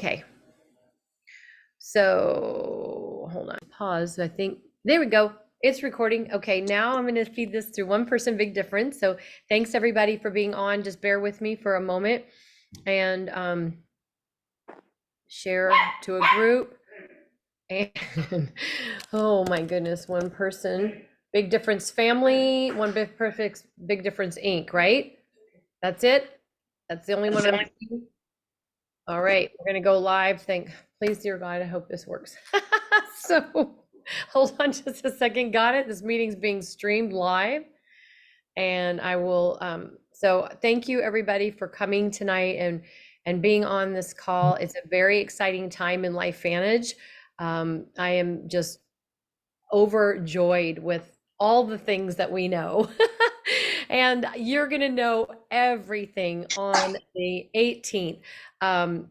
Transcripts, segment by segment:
Okay, so hold on, pause. I think there we go. It's recording. Okay, now I'm going to feed this through One Person Big Difference. So thanks everybody for being on. Just bear with me for a moment and share to a group. And oh my goodness, One Person Big Difference Family, One Big Perfect Big Difference Inc. Right? That's it. That's the only one I'm seeing. All right, we're gonna go live. Please, dear God, I hope this works. So hold on just a second. Got it. This meeting's being streamed live. And I will, so thank you everybody for coming tonight and being on this call. It's a very exciting time in LifeVantage. I am just overjoyed with all the things that we know. And you're going to know everything on the 18th.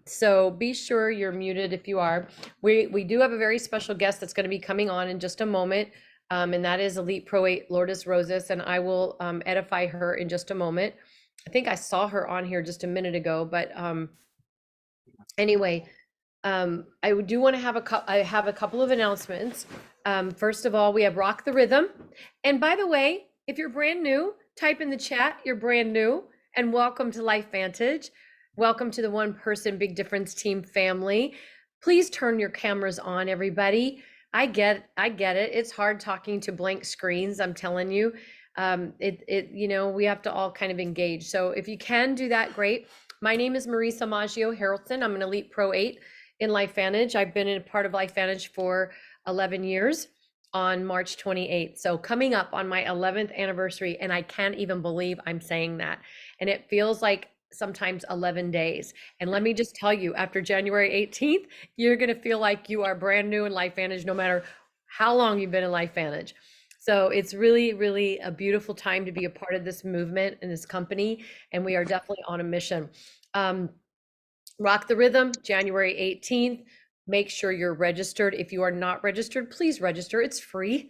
So be sure you're muted if you are. We do have a very special guest that's going to be coming on in just a moment. And that is Elite Pro 8 Lourdes Rosas, and I will edify her in just a moment. I think I saw her on here just a minute ago, but anyway, I do want to have a couple of announcements. First of all, we have Rock the Rhythm. And by the way, if you're brand new, type in the chat, you're brand new, and welcome to LifeVantage. Welcome to the One Person Big Difference team family. Please turn your cameras on, everybody. I get it. It's hard talking to blank screens, I'm telling you. We have to all kind of engage. So if you can do that, great. My name is Marisa Maggio Harrelson. I'm an Elite Pro 8 in LifeVantage. I've been a part of LifeVantage for 11 years on March 28th. So coming up on my 11th anniversary, and I can't even believe I'm saying that. And it feels like sometimes 11 days. And let me just tell you, after January 18th, you're going to feel like you are brand new in LifeVantage, no matter how long you've been in LifeVantage. So it's really, really a beautiful time to be a part of this movement and this company. And we are definitely on a mission. Rock the Rhythm, January 18th. Make sure you're registered. If you are not registered, please register. It's free.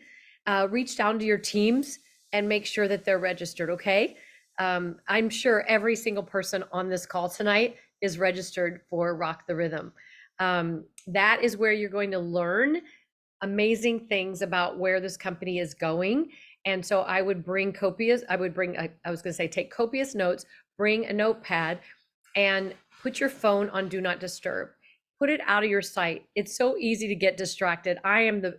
Reach down to your teams and make sure that they're registered, okay? I'm sure every single person on this call tonight is registered for Rock the Rhythm. That is where you're going to learn amazing things about where this company is going. And so I would bring take copious notes, bring a notepad, and put your phone on Do Not Disturb. Put it out of your sight. It's so easy to get distracted. I'm so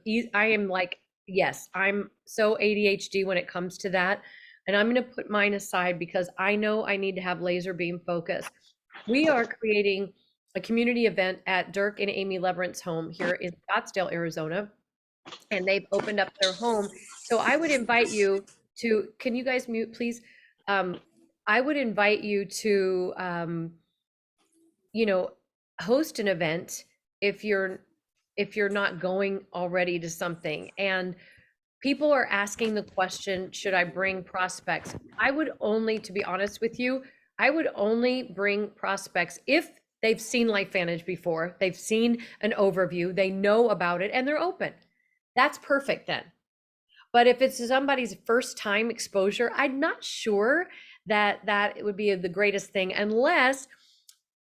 ADHD when it comes to that. And I'm going to put mine aside because I know I need to have laser beam focus. We are creating a community event at Dirk and Amy Leverant's home here in Scottsdale, Arizona. And they've opened up their home. So I would invite you to, can you guys mute, please? I would invite you to, host an event if you're not going already to something. And people are asking the question, should I bring prospects? I would only, to be honest with you, I would only bring prospects if they've seen LifeVantage before, they've seen an overview, they know about it, and they're open. That's perfect then. But if it's somebody's first time exposure, I'm not sure that it would be the greatest thing unless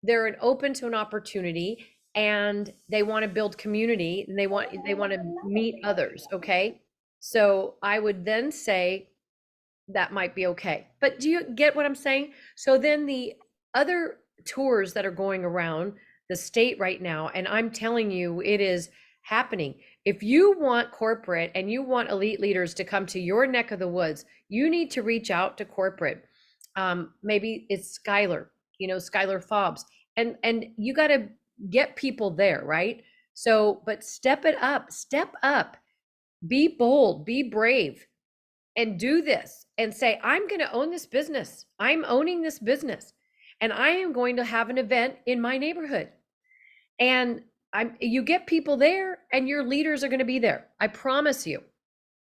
they're open to an opportunity and they want to build community and they want to meet others. Okay. So I would then say that might be okay. But do you get what I'm saying? So then the other tours that are going around the state right now, and I'm telling you, it is happening. If you want corporate and you want elite leaders to come to your neck of the woods, you need to reach out to corporate. Maybe it's Skylar Fobbs, and you got to get people there, right? So, but step up, be bold, be brave, and do this and say, I'm going to own this business. I'm owning this business, and I am going to have an event in my neighborhood. And you get people there and your leaders are going to be there. I promise you.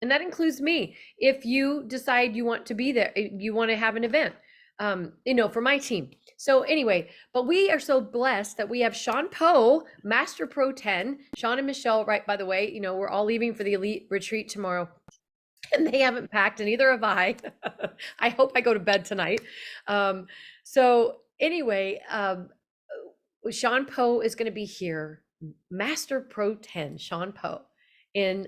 And that includes me. If you decide you want to be there, you want to have an event, for my team. So anyway, but we are so blessed that we have Sean Poe, Master Pro 10, Sean and Michelle, right, by the way, we're all leaving for the elite retreat tomorrow. And they haven't packed, and neither have I. I hope I go to bed tonight. So anyway, Sean Poe is going to be here, Master Pro 10, Sean Poe, in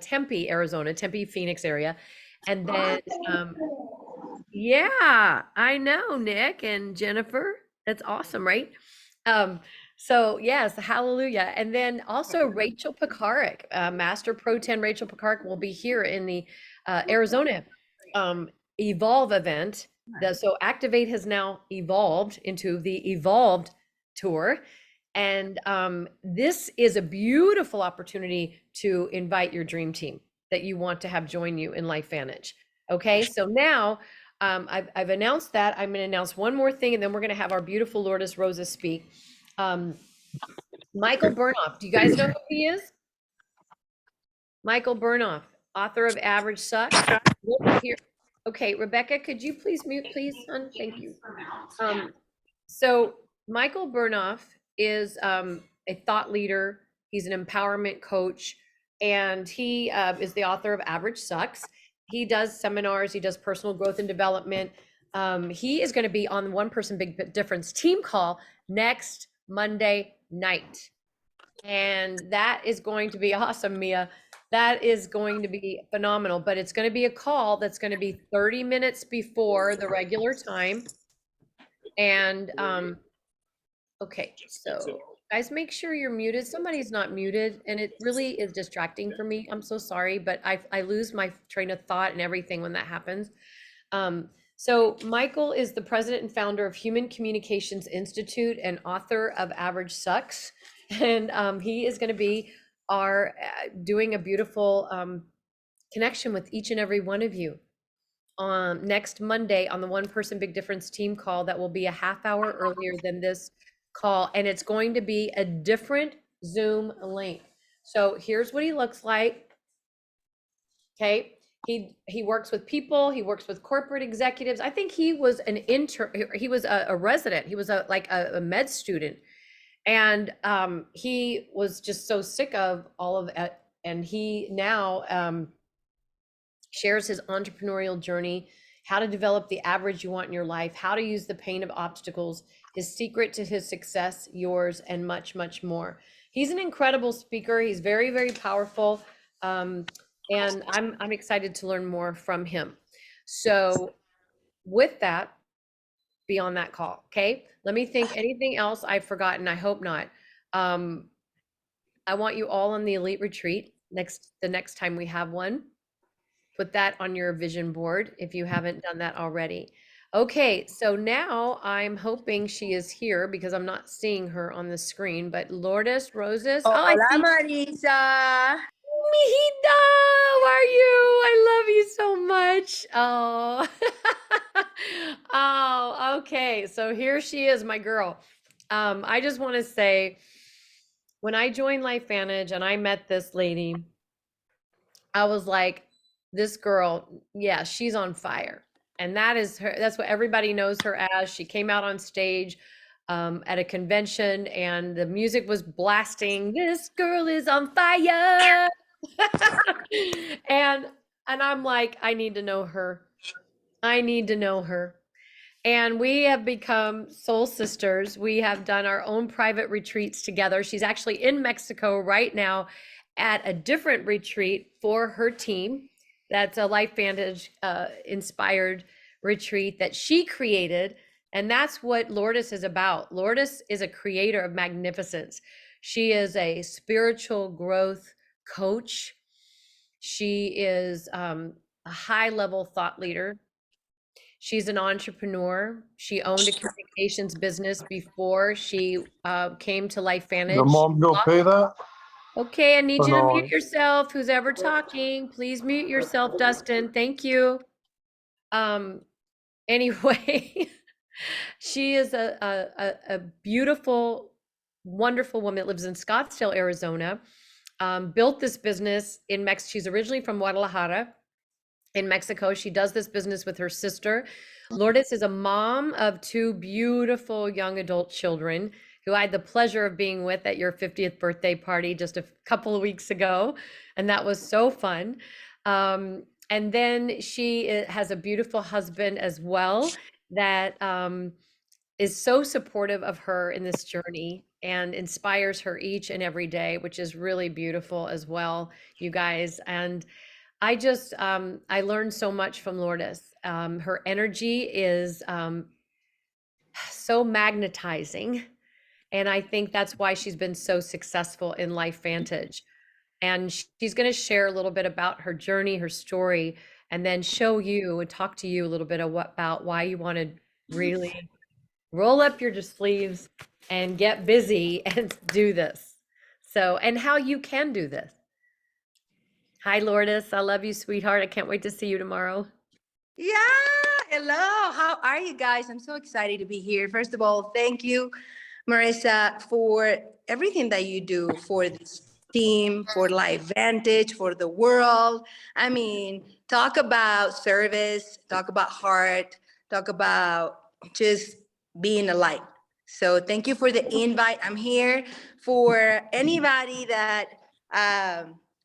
Tempe, Arizona, Tempe, Phoenix area. And then, yeah, I know, Nick and Jennifer. That's awesome, right? Um, so yes, hallelujah. And then also Rachel Pekarik, Master Pro 10 Rachel Pekarik will be here in the Arizona Evolve event. So Activate has now evolved into the Evolved Tour. And this is a beautiful opportunity to invite your dream team that you want to have join you in LifeVantage. Okay, so now I've announced that. I'm going to announce one more thing, and then we're going to have our beautiful Lourdes Rosas speak. Michael Burnoff. Do you guys know who he is? Michael Burnoff, author of Average Sucks. Here. Okay, Rebecca, could you please mute, please, hon? Thank you. So Michael Burnoff is a thought leader. He's an empowerment coach, and he is the author of Average Sucks. He does seminars. He does personal growth and development. He is going to be on the One Person Big Difference team call next Monday night. And that is going to be awesome, Mia. That is going to be phenomenal, but it's going to be a call that's going to be 30 minutes before the regular time. And okay, so guys, make sure you're muted. Somebody's not muted, and it really is distracting for me. I'm so sorry, but I lose my train of thought and everything when that happens. So Michael is the president and founder of Human Communications Institute and author of Average Sucks. And he is going to be doing a beautiful connection with each and every one of you next Monday on the One Person Big Difference team call. That will be a half hour earlier than this call, and it's going to be a different Zoom link. So here's what he looks like. Okay. He works with people. He works with corporate executives. I think he was an intern. He was a resident. He was like a med student. And he was just so sick of all of it. And he now shares his entrepreneurial journey, how to develop the average you want in your life, how to use the pain of obstacles, his secret to his success, yours, and much, much more. He's an incredible speaker. He's very, very powerful. And I'm excited to learn more from him. So with that, be on that call. Okay. Let me think anything else I've forgotten. I hope not. I want you all on the elite retreat the next time we have one. Put that on your vision board if you haven't done that already. Okay, so now I'm hoping she is here because I'm not seeing her on the screen, but Lourdes Rosas. Hola, Marisa. Mijita, how are you? I love you so much. Oh, oh, okay. So here she is, my girl. I just want to say, when I joined LifeVantage and I met this lady, I was like, this girl, yeah, she's on fire. And that is her, that's what everybody knows her as. She came out on stage at a convention and the music was blasting, "This girl is on fire." and I'm like, I need to know her. I need to know her. And we have become soul sisters. We have done our own private retreats together. She's actually in Mexico right now at a different retreat for her team. That's a LifeVantage inspired retreat that she created. And that's what Lourdes is about. Lourdes is a creator of magnificence. She is a spiritual growth coach. She is a high level thought leader. She's an entrepreneur. She owned a communications business before she came to LifeVantage. The mom go pay that? Okay, I need you to mute yourself. Who's ever talking, please mute yourself, Dustin. Thank you. Anyway, she is a beautiful, wonderful woman that lives in Scottsdale, Arizona. Built this business in Mexico. She's originally from Guadalajara in Mexico. She does this business with her sister. Lourdes is a mom of two beautiful young adult children who I had the pleasure of being with at your 50th birthday party just a couple of weeks ago. And that was so fun. And then she has a beautiful husband as well that is so supportive of her in this journey and inspires her each and every day, which is really beautiful as well, you guys. And I just, I learned so much from Lourdes. Her energy is so magnetizing. And I think that's why she's been so successful in Life Vantage. And she's going to share a little bit about her journey, her story, and then show you and talk to you a little bit about why you want to really roll up your sleeves and get busy and do this. So, and how you can do this. Hi, Lourdes. I love you, sweetheart. I can't wait to see you tomorrow. Yeah, hello. How are you guys? I'm so excited to be here. First of all, thank you, Marissa, for everything that you do for this team, for Life Vantage, for the world. I mean, talk about service, talk about heart, talk about just being a light. So thank you for the invite. I'm here for anybody that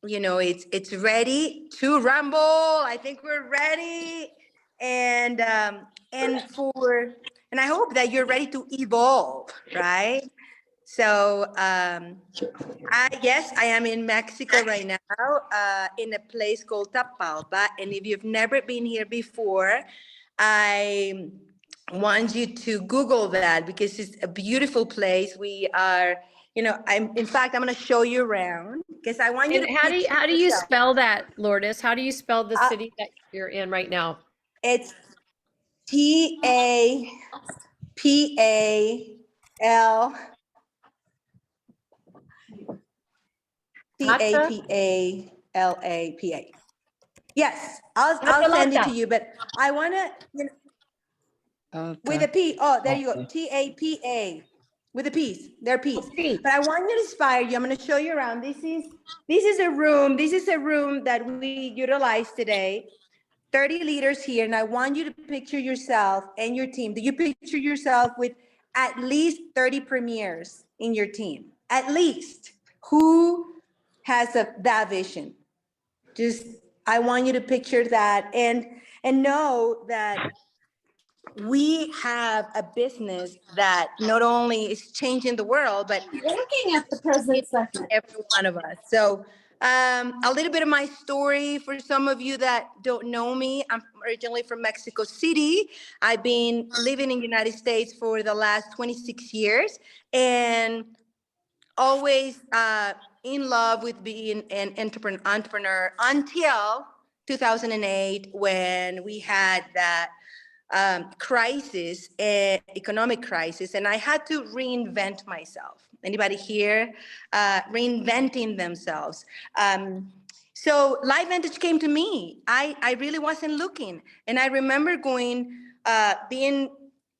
it's ready to rumble. I think we're ready, and I hope that you're ready to evolve, right? So I am in Mexico right now, in a place called Tapalpa, and if you've never been here before, I want you to Google that because it's a beautiful place. We are, I'm going to show you around because I want you And to picture how do you yourself. spell that, Lourdes? How do you spell the Uh, city that you're in right now? it's Tapal. Tata? Tapalapa. Yes, I'll send it to Tatalata. you, but I want to, with a P. Oh, there you go. Tapa with a piece. They're P's. Okay. But I want to inspire you. I'm going to show you around. This is a room. This is a room that we utilize today. 30 leaders here, and I want you to picture yourself and your team. Do you picture yourself with at least 30 premieres in your team? At least. Who has that vision? Just, I want you to picture that and know that we have a business that not only is changing the world, but Looking at the president's section. every one of us. So a little bit of my story for some of you that don't know me. I'm originally from Mexico City. I've been living in the United States for the last 26 years and always in love with being an entrepreneur until 2008 when we had that crisis, economic crisis, and I had to reinvent myself. Anybody here reinventing themselves? So Life Vantage came to me. I really wasn't looking, and I remember being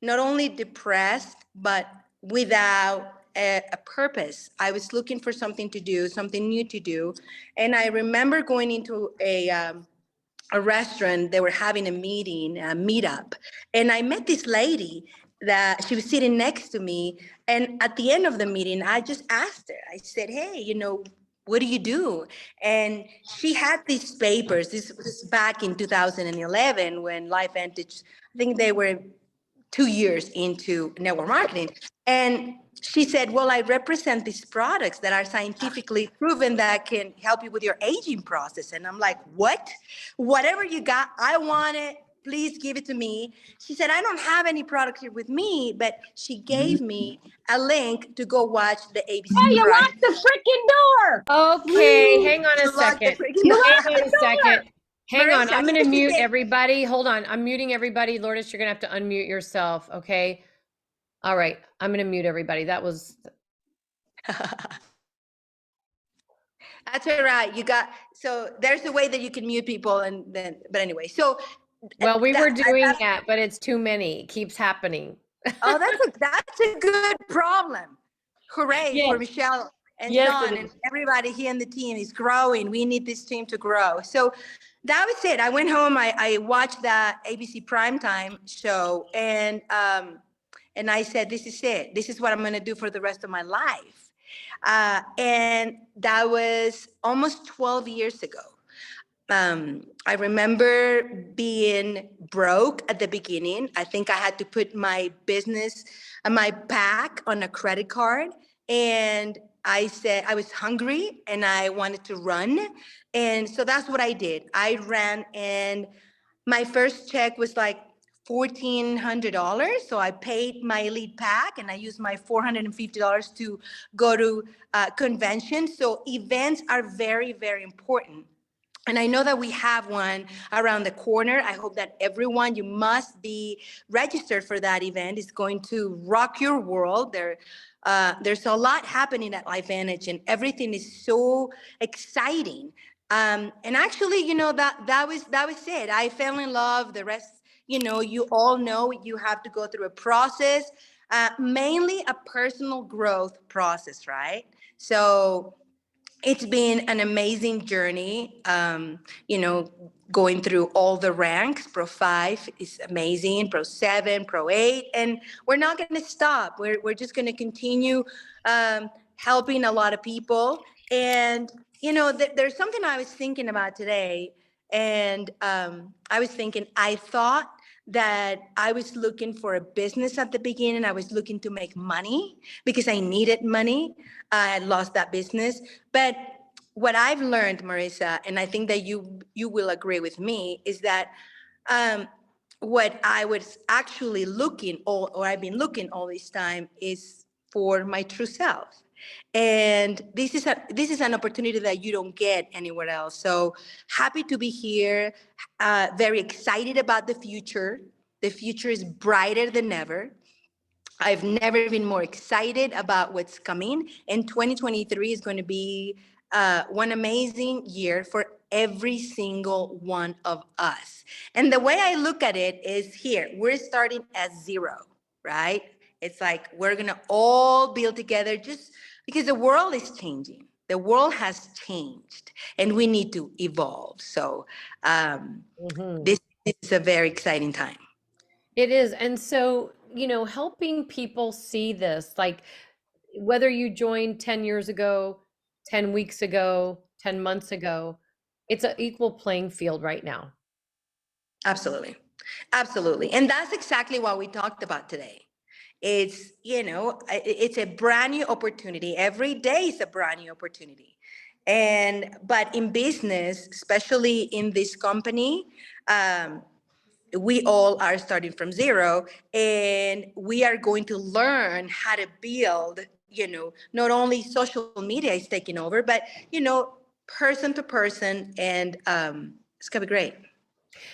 not only depressed but without a purpose. I was looking for something to do, something new to do, and I remember going into a restaurant. They were having a meeting, a meetup, and I met this lady that she was sitting next to me. And at the end of the meeting, I just asked her, I said, hey, what do you do? And she had these papers. This was back in 2011 when Life Vantage, I think they were 2 years into network marketing. And she said, well, I represent these products that are scientifically proven that can help you with your aging process. And I'm like, what? Whatever you got, I want it. Please give it to me. She said, I don't have any product here with me, but she gave me a link to go watch the ABC. Hey, you Prime. locked the freaking door. Okay, hang on a You locked the second. freaking You door. locked Hang on a second. Hang on. Marissa, I'm going to she mute said- everybody. Hold on. I'm muting everybody. Lourdes, you're going to have to unmute yourself. Okay. All right. I'm going to mute everybody. That was. That's all right. So there's a way that you can mute people but anyway, so. Well, we were doing that's- that, but it's too many. It keeps happening. Oh, that's a good problem. Hooray Yes. for Michelle and Yes, Sean it and is. everybody here in the team is growing. We need this team to grow. So that was it. I went home. I watched that ABC primetime show, and I said, "This is it. This is what I'm going to do for the rest of my life." And that was almost 12 years ago. I remember being broke at the beginning. I think I had to put my business, my pack on a credit card. And I said I was hungry and I wanted to run. And so that's what I did. I ran, and my first check was like $1,400. So I paid my lead pack and I used my $450 to go to conventions. So events are very, very important. And I know that we have one around the corner. I hope that everyone, you must be registered for that event. It's going to rock your world. There's a lot happening at LifeVantage, and everything is so exciting. And actually, that was it. I fell in love. The rest, you all know you have to go through a process, mainly a personal growth process, right? So it's been an amazing journey, going through all the ranks. Pro 5 is amazing, Pro 7, Pro 8, and we're not going to stop. We're just going to continue helping a lot of people. And, there's something I was thinking about today, and I thought that I was looking for a business at the beginning. I was looking to make money because I needed money. I had lost that business. But what I've learned, Marissa, and I think that you will agree with me, is that what I was actually looking, or I've been looking all this time, is for my true self. And this is an opportunity that you don't get anywhere else. So happy to be here. Very excited about the future. The future is brighter than ever. I've never been more excited about what's coming. And 2023 is going to be one amazing year for every single one of us. And the way I look at it is, here, we're starting at zero, right? It's like we're going to all build together, just because the world is changing. The world has changed and we need to evolve. So this is a very exciting time. It is. And so, helping people see this, like whether you joined 10 years ago, 10 weeks ago, 10 months ago, it's an equal playing field right now. Absolutely. Absolutely. And that's exactly what we talked about today. It's, it's a brand new opportunity. Every day is a brand new opportunity. But in business, especially in this company, we all are starting from zero, and we are going to learn how to build, not only social media is taking over, but, person to person. And it's going to be great.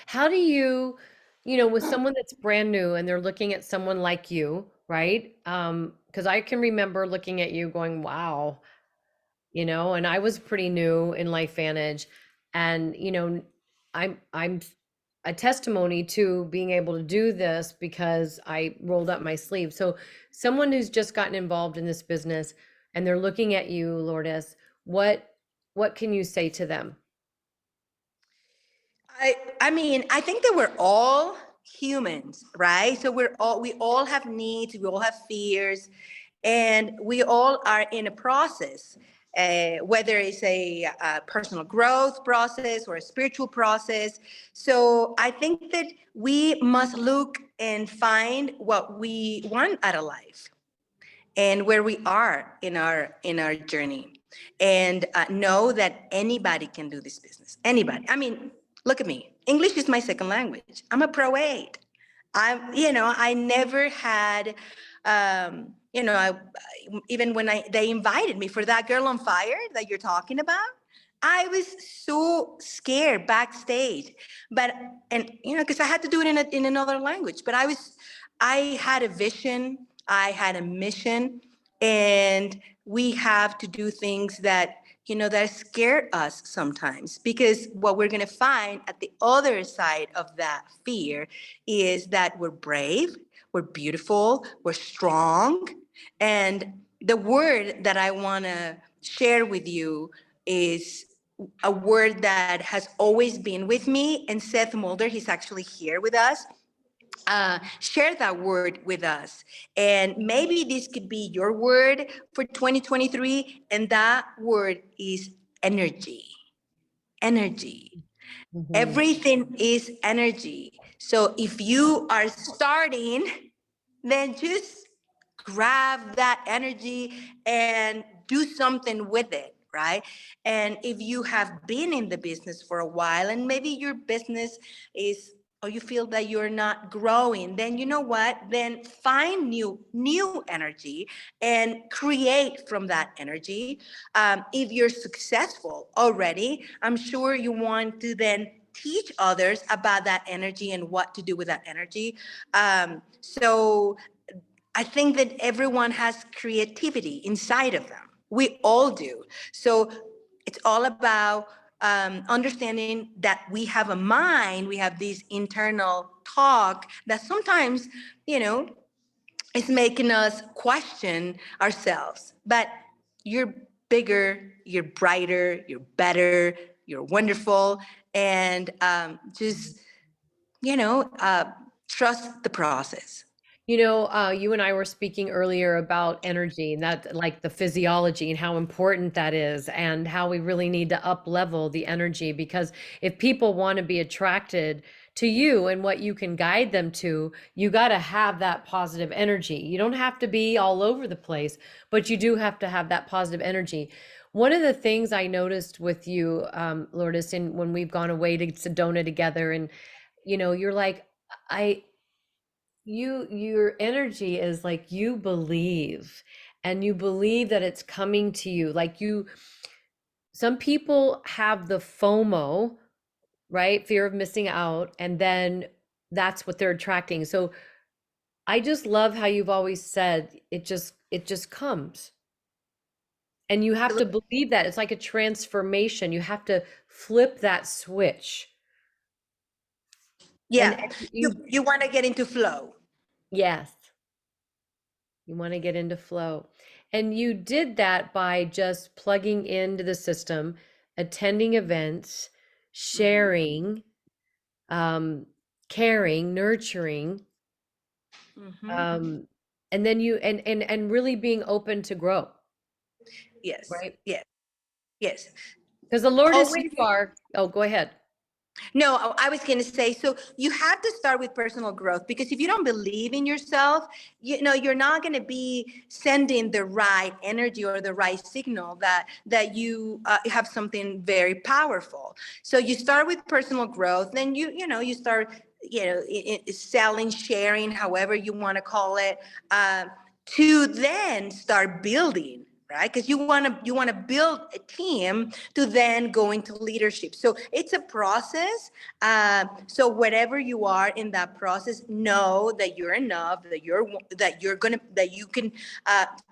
How do you, with someone that's brand new and they're looking at someone like you, right? Because I can remember looking at you going, wow, and I was pretty new in LifeVantage, and I'm a testimony to being able to do this because I rolled up my sleeve. So someone who's just gotten involved in this business and they're looking at you, Lourdes, what can you say to them? I mean, I think that we're all humans, right? So we all have needs, we all have fears, and we all are in a process, whether it's a personal growth process or a spiritual process. So I think that we must look and find what we want out of life and where we are in our journey, and know that anybody can do this business. Anybody. I mean, look at me. English is my second language. I'm a Pro 8. I never had, even when they invited me for that Girl on Fire that you're talking about, I was so scared backstage, because I had to do it in another language. But I had a vision, I had a mission, and we have to do things that that scare us sometimes, because what we're going to find at the other side of that fear is that we're brave, we're beautiful, we're strong. And the word that I want to share with you is a word that has always been with me. And Seth Mulder, he's actually here with us, share that word with us. And maybe this could be your word for 2023. And that word is energy. Energy. Mhm. Everything is energy. So if you are starting, then just grab that energy and do something with it, right? And if you have been in the business for a while and maybe your business is, or you feel that you're not growing, then you know what? Then find new energy and create from that energy. If you're successful already, I'm sure you want to then teach others about that energy and what to do with that energy. So I think that everyone has creativity inside of them. We all do. So it's all about understanding that we have a mind, we have this internal talk that sometimes, you know, is making us question ourselves. But you're bigger, you're brighter, you're better, you're wonderful, and just, you know, trust the process. You and I were speaking earlier about energy and that like the physiology and how important that is and how we really need to up level the energy because if people want to be attracted to you and what you can guide them to, you got to have that positive energy. You don't have to be all over the place, but you do have to have that positive energy. One of the things I noticed with you, Lourdes, and when we've gone away to Sedona together and you're like, I your energy is like you believe and you believe that it's coming to you like some people have the FOMO, right, fear of missing out, and then that's what they're attracting. So I just love how you've always said it just comes, and you have to believe that it's like a transformation. You have to flip that switch. and, Yeah, and you you you want to get into flow. yes. You want to get into flow. And you did that by just plugging into the system, attending events, Mhm. sharing, um, caring, nurturing, Mhm. um, and then and really being open to grow, Yes, right? yes, yes. Because the Lourdes Always. you are, oh, go ahead. No, I was going to say, so you have to start with personal growth because if you don't believe in yourself, you know, you're not going to be sending the right energy or the right signal that you have something very powerful. So you start with personal growth, then you start, selling, sharing, however you want to call it, to then start building, right? Because you want to build a team to then go into leadership. So it's a process. So whatever you are in that process, know that you're enough, that you can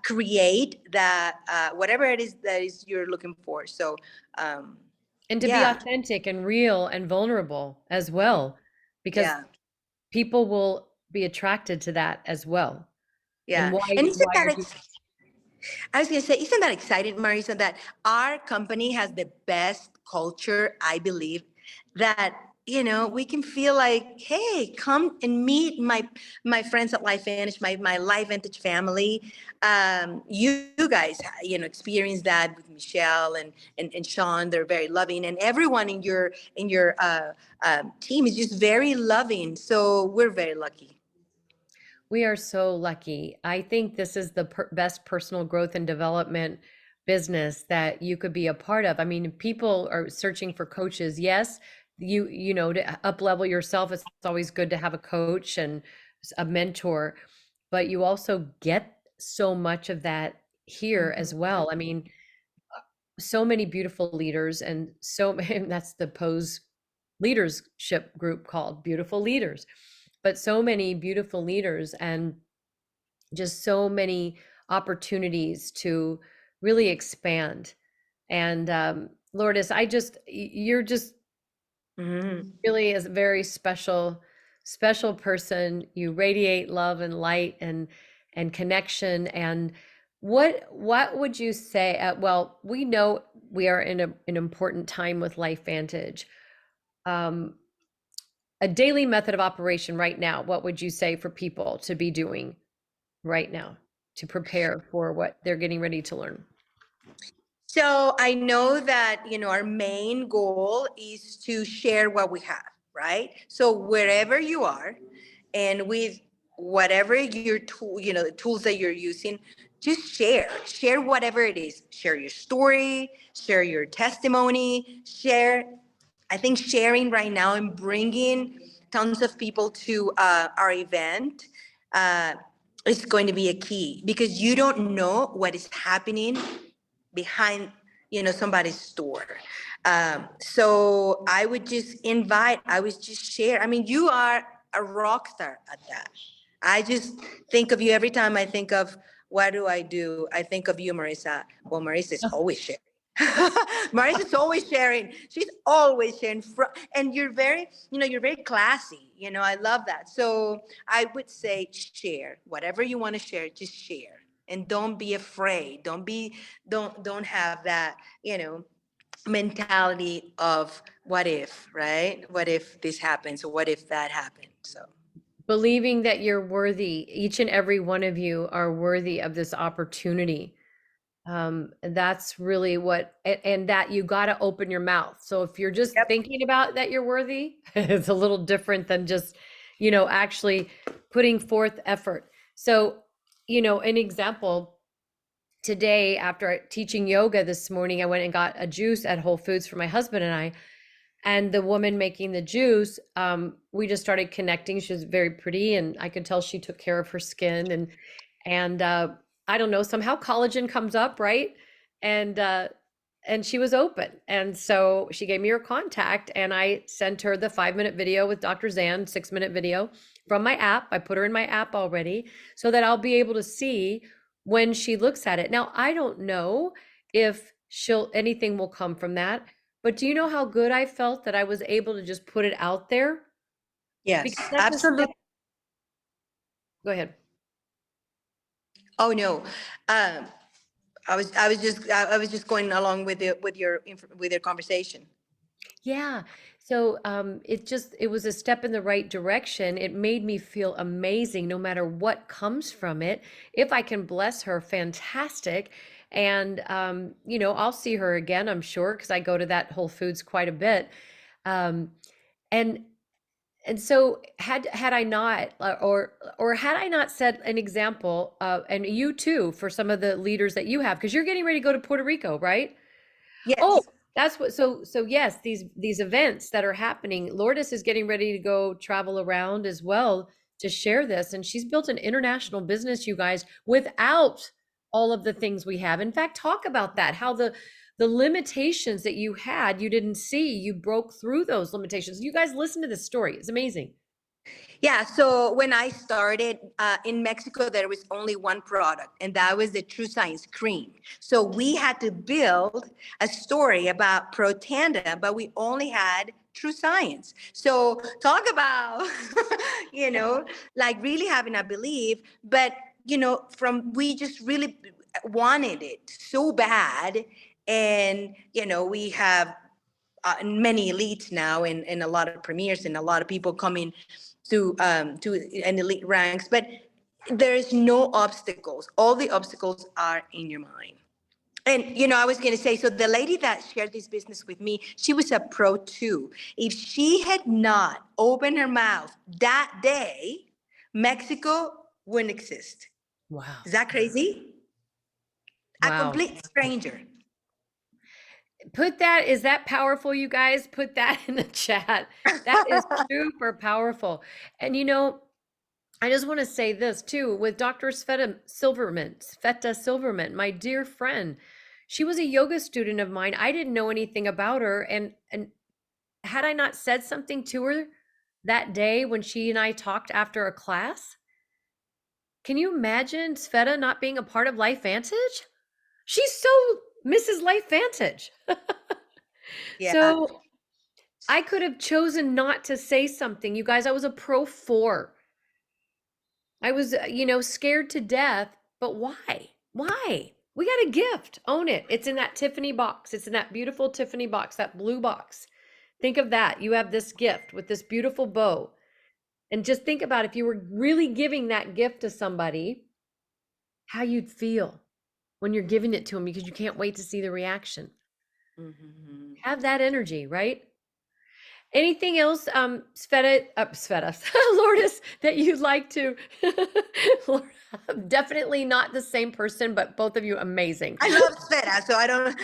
create that whatever it is that is you're looking for. So um, And to be yeah, authentic and real and vulnerable as well, because yeah, people will be attracted to that as well. And yeah. why And isn't why that you're doing I was going to say, isn't that exciting, Marisa, that our company has the best culture, I believe, that, we can feel like, hey, come and meet my friends at Life Vantage, my Life Vantage family. You guys, experience that with Michelle and Sean. They're very loving, and everyone in your team is just very loving. So we're very lucky. We are so lucky. I think this is the best personal growth and development business that you could be a part of. I mean, people are searching for coaches. Yes, to up level yourself, it's always good to have a coach and a mentor, but you also get so much of that here as Mhm. well. I mean, so many beautiful leaders and that's the Pose leadership group called Beautiful Leaders, but so many beautiful leaders and just so many opportunities to really expand. And Lourdes, you're just Mhm. really is a very special person. You radiate love and light and connection. And what would you say? Well, we know we are in an important time with Life Vantage. Um, a daily method of operation right now. What would you say for people to be doing right now to prepare for what they're getting ready to learn? So I know that, our main goal is to share what we have, right? So wherever you are and with whatever your tool, the tools that you're using, just share whatever it is. Share your story, share your testimony, I think sharing right now and bringing tons of people to our event uh, is going to be a key, because you don't know what is happening behind somebody's store. So I would just share. I mean, you are a rock star at that. I just think of you every time I think of what do I do, I think of you, Marissa. Well, Marissa's always sharing. Marissa's always sharing. She's always sharing and you're very classy. I love that. So I would say share whatever you want to share, just share, and don't be afraid. Don't have that, mentality of what if, right? What if this happens, or what if that happened? So Believing that you're worthy, each and every one of you are worthy of this opportunity. That's really and that you got to open your mouth. So if you're just yep. thinking about that you're worthy, it's a little different than just, actually putting forth effort. So, an example, today after teaching yoga this morning, I went and got a juice at Whole Foods for my husband and I. And the woman making the juice, we just started connecting. She was very pretty, and I could tell she took care of her skin. And I don't know, somehow collagen comes up, right? And she was open, and so she gave me her contact, and I sent her the 5-minute video with Dr. Zan, 6-minute video from my app. I put her in my app already, so that I'll be able to see when she looks at it. Now I don't know if anything will come from that. But do you know how good I felt that I was able to just put it out there? Yes, Because that's a step. absolutely. Go ahead. Oh no, I was just going along with your conversation. Yeah. So it was a step in the right direction. It made me feel amazing no matter what comes from it. If I can bless her, fantastic. And I'll see her again, I'm sure, because I go to that Whole Foods quite a bit. Um, and so had I not or had I not set an example, and you too, for some of the leaders that you have, because you're getting ready to go to Puerto Rico, right? Oh, Yes. that's what, so yes, these events that are happening, Lourdes is getting ready to go travel around as well to share this. And she's built an international business, you guys, without all of the things we have. In fact, talk about that, how the limitations that you had, you didn't see, you broke through those limitations. You guys listen to this story. It's amazing. Yeah, so when I started in Mexico, there was only one product, and that was the True Science cream. So we had to build a story about Protanda, but we only had True Science. So talk about, like really having a belief, but we just really wanted it so bad, and we have many elites now, and a lot of premiers and a lot of people coming to an elite ranks, but there's no obstacles. All the obstacles are in your mind. And I was going to say, so the lady that shared this business with me, she was a pro too. If she had not opened her mouth that day, Mexico wouldn't exist. Wow. Is that crazy? A Wow. complete stranger. Is that powerful, you guys? Put that in the chat. That is super powerful. And I just want to say this too, with Dr. Sveta Silverman, my dear friend. She was a yoga student of mine. I didn't know anything about her. And had I not said something to her that day when she and I talked after a class, can you imagine Sveta not being a part of Life Vantage? She's so Mrs. Life Vantage. Yeah. So I could have chosen not to say something. You guys, I was a pro 4. I was, scared to death, but why? Why? We got a gift. Own it. It's in that Tiffany box. It's in that beautiful Tiffany box, that blue box. Think of that. You have this gift with this beautiful bow. And just think about if you were really giving that gift to somebody, how you'd feel when you're giving it to them because you can't wait to see the reaction. Have that energy, right? Anything else, Sveta, Lourdes, that you'd like to? Definitely not the same person, but both of you amazing. I love Sveta, so I don't,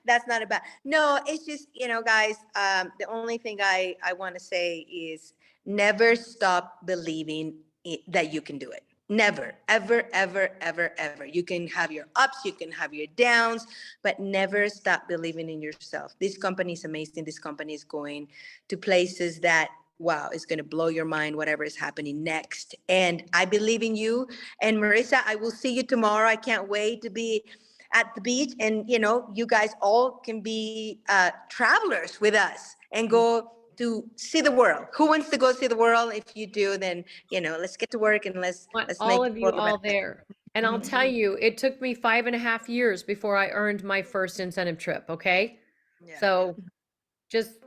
that's not about, no, it's just, guys, the only thing I want to say is never stop believing that you can do it. Never, ever, ever, ever, ever. You can have your ups, you can have your downs, but never stop believing in yourself. This company is amazing. This company is going to places that, wow, it's going to blow your mind, whatever is happening next. And I believe in you. And Marissa, I will see you tomorrow. I can't wait to be at the beach. And, you guys all can be travelers with us and go to see the world. Who wants to go see the world? If you do, then, let's get to work and let's Want make all the of you world a all better there. And I'll tell you, it took me 5.5 years before I earned my first incentive trip. Okay. Yeah. So just,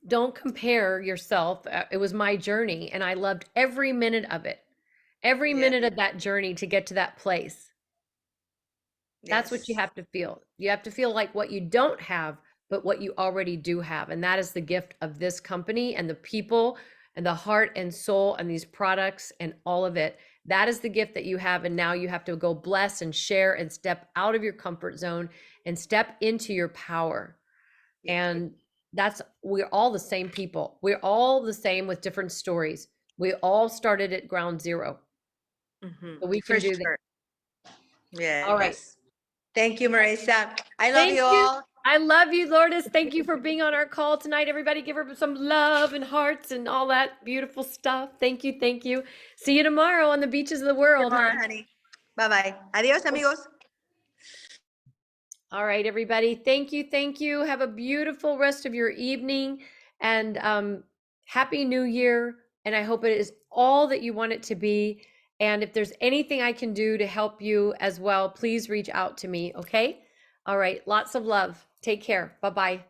don't compare yourself. It was my journey and I loved every minute of it. Every minute of that journey to get to that place. That's what you have to feel. You have to feel like what you don't have, but what you already do have. And that is the gift of this company and the people and the heart and soul and these products and all of it. That is the gift that you have. And now you have to go bless and share and step out of your comfort zone and step into your power. And we're all the same people. We're all the same with different stories. We all started at ground zero. So we can do that. Yeah. All right. Thank you, Marissa. I love Thank you you. all. I love you, Lourdes. Thank you for being on our call tonight. Everybody give her some love and hearts and all that beautiful stuff. Thank you. Thank you. See you tomorrow on the beaches of the world, Tomorrow, huh? honey. Bye-bye. Adios, amigos. All right, everybody. Thank you. Thank you. Have a beautiful rest of your evening and Happy New Year. And I hope it is all that you want it to be. And if there's anything I can do to help you as well, please reach out to me. Okay. All right. Lots of love. Take care. Bye-bye.